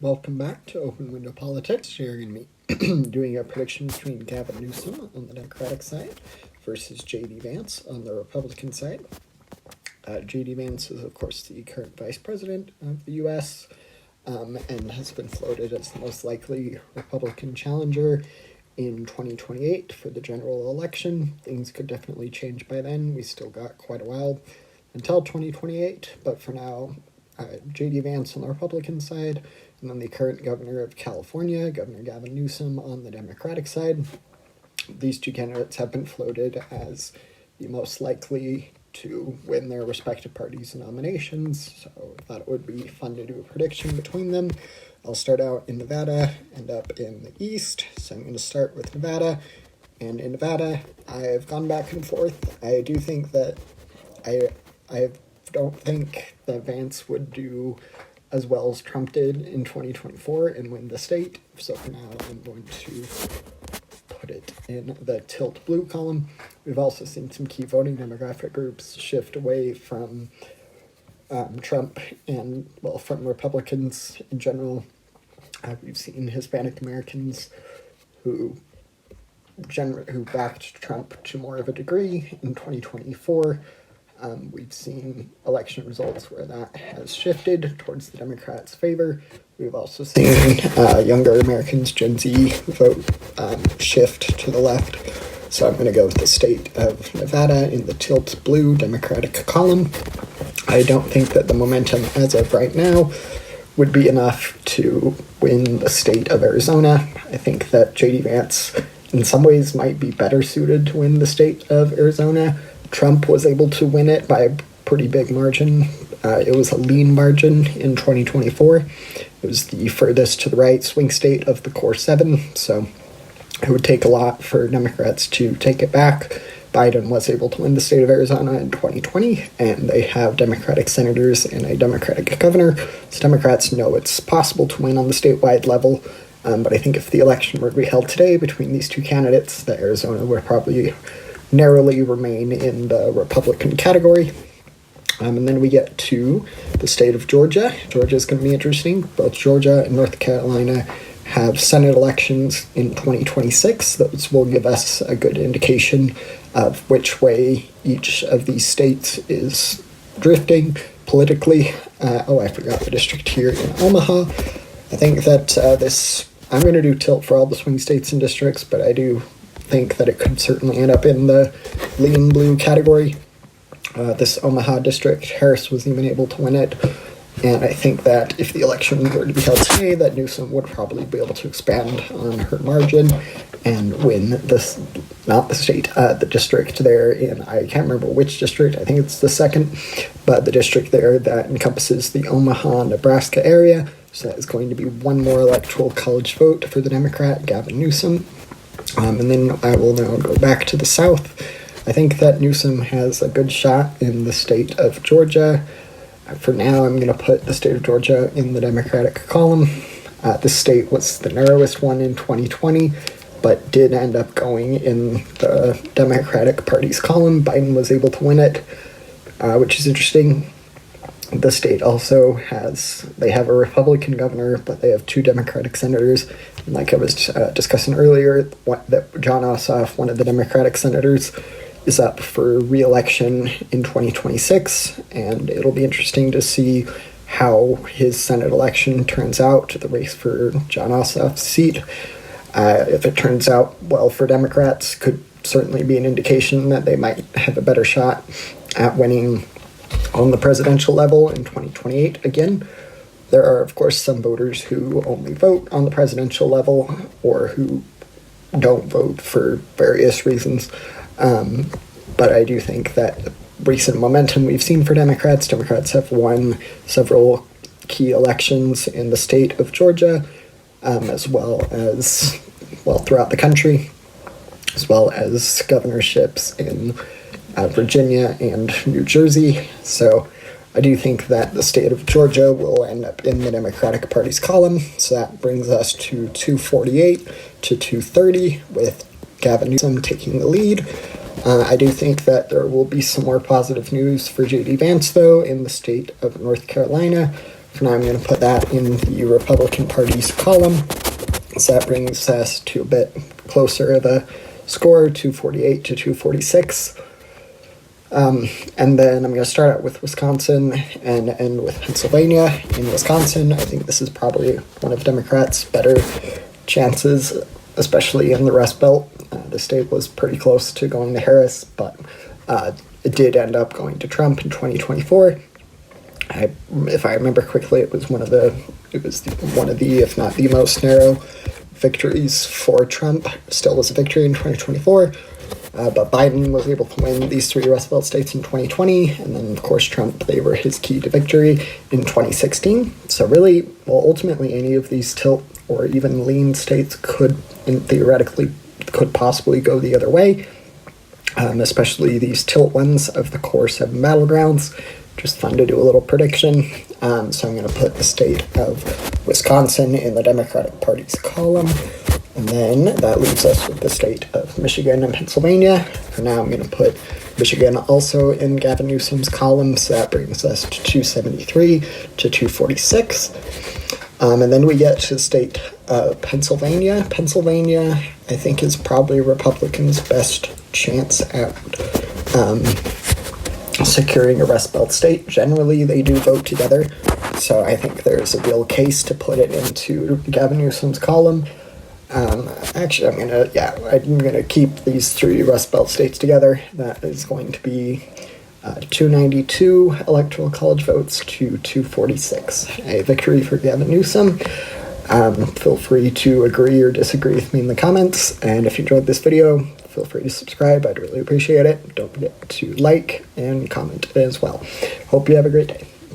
Welcome back to Open Window Politics. You're going to be doing a prediction between Gavin Newsom on the Democratic side versus J.D. Vance on the Republican side. J.D. Vance is, of course, the current vice president of the U.S. And has been floated as the most likely Republican challenger in 2028 for the general election. Things could definitely change by then. We still got quite a while until 2028, but for now, J.D. Vance on the Republican side, and then the current governor of California, Governor Gavin Newsom, on the Democratic side. These two candidates have been floated as the most likely to win their respective parties' nominations, so I thought it would be fun to do a prediction between them. I'll start out in Nevada, end up in the East, so I'm going to start with Nevada. And in Nevada, I've gone back and forth. I do think that I don't think that Vance would do as well as Trump did in 2024 and win the state. So for now, I'm going to put it in the tilt blue column. We've also seen some key voting demographic groups shift away from Trump and, from Republicans in general. We've seen Hispanic Americans who backed Trump to more of a degree in 2024. We've seen election results where that has shifted towards the Democrats' favor. We've also seen younger Americans, Gen Z, vote shift to the left. So I'm going to go with the state of Nevada in the tilt blue Democratic column. I don't think that the momentum as of right now would be enough to win the state of Arizona. I think that J.D. Vance in some ways might be better suited to win the state of Arizona. Trump was able to win it by a pretty big margin. It was a lean margin in 2024. It was the furthest to the right swing state of the core seven, so it would take a lot for Democrats to take it back. Biden was able to win the state of Arizona in 2020, and they have Democratic senators and a Democratic governor, so Democrats know it's possible to win on the statewide level. But I think if the election were to be held today between these two candidates, that Arizona would probably narrowly remain in the Republican category. And then we get to the state of Georgia. Georgia is going to be interesting. Both Georgia and North Carolina have Senate elections in 2026. Those will give us a good indication of which way each of these states is drifting politically. I forgot the district here in Omaha. I think that I'm going to do tilt for all the swing states and districts, but I do think that it could certainly end up in the lean blue category. This Omaha district, Harris was even able to win it, and I think that if the election were to be held today, that Newsom would probably be able to expand on her margin and win the district there in, I can't remember which district, I think it's the second, but the district there that encompasses the Omaha, Nebraska area. So that is going to be one more electoral college vote for the Democrat, Gavin Newsom. And then I will now go back to the South. I think that Newsom has a good shot in the state of Georgia. For now, I'm going to put the state of Georgia in the Democratic column. This state was the narrowest one in 2020, but did end up going in the Democratic Party's column. Biden was able to win it, which is interesting. The state also they have a Republican governor, but they have two Democratic senators. And like I was discussing earlier, that John Ossoff, one of the Democratic senators, is up for re-election in 2026. And it'll be interesting to see how his Senate election turns out, the race for John Ossoff's seat. If it turns out well for Democrats, could certainly be an indication that they might have a better shot at winning on the presidential level in 2028 again. There are, of course, some voters who only vote on the presidential level or who don't vote for various reasons. But I do think that the recent momentum we've seen for Democrats have won several key elections in the state of Georgia, as well as, throughout the country, as well as governorships in Virginia and New Jersey. So I do think that the state of Georgia will end up in the Democratic Party's column. So that brings us to 248 to 230 with Gavin Newsom taking the lead. I do think that there will be some more positive news for J.D. Vance, though, in the state of North Carolina. For now, I'm going to put that in the Republican Party's column. So that brings us to a bit closer of a score, 248 to 246. And then I'm going to start out with Wisconsin and end with Pennsylvania. In Wisconsin, I think this is probably one of Democrats' better chances, especially in the Rust Belt. The state was pretty close to going to Harris, but it did end up going to Trump in 2024. If I remember quickly, it was one of the, if not the most narrow victories for Trump. Still was a victory in 2024. But Biden was able to win these 3 Rust Belt states in 2020, and then, of course, Trump, they were his key to victory in 2016. So really, well, ultimately, any of these tilt or even lean states could possibly go the other way, especially these tilt ones of the core 7 battlegrounds. Just fun to do a little prediction. So I'm going to put the state of Wisconsin in the Democratic Party's column. And then that leaves us with the state of Michigan and Pennsylvania. For now, I'm going to put Michigan also in Gavin Newsom's column, so that brings us to 273 to 246. And then we get to the state of Pennsylvania. Pennsylvania, I think, is probably Republicans' best chance at securing a Rust Belt state. Generally, they do vote together, so I think there's a real case to put it into Gavin Newsom's column. Actually, I'm gonna keep these 3 Rust Belt states together. That is going to be 292 electoral college votes to 246. A victory for Gavin Newsom. Feel free to agree or disagree with me in the comments, and if you enjoyed this video, feel free to subscribe. I'd really appreciate it. Don't forget to like and comment as well. Hope you have a great day.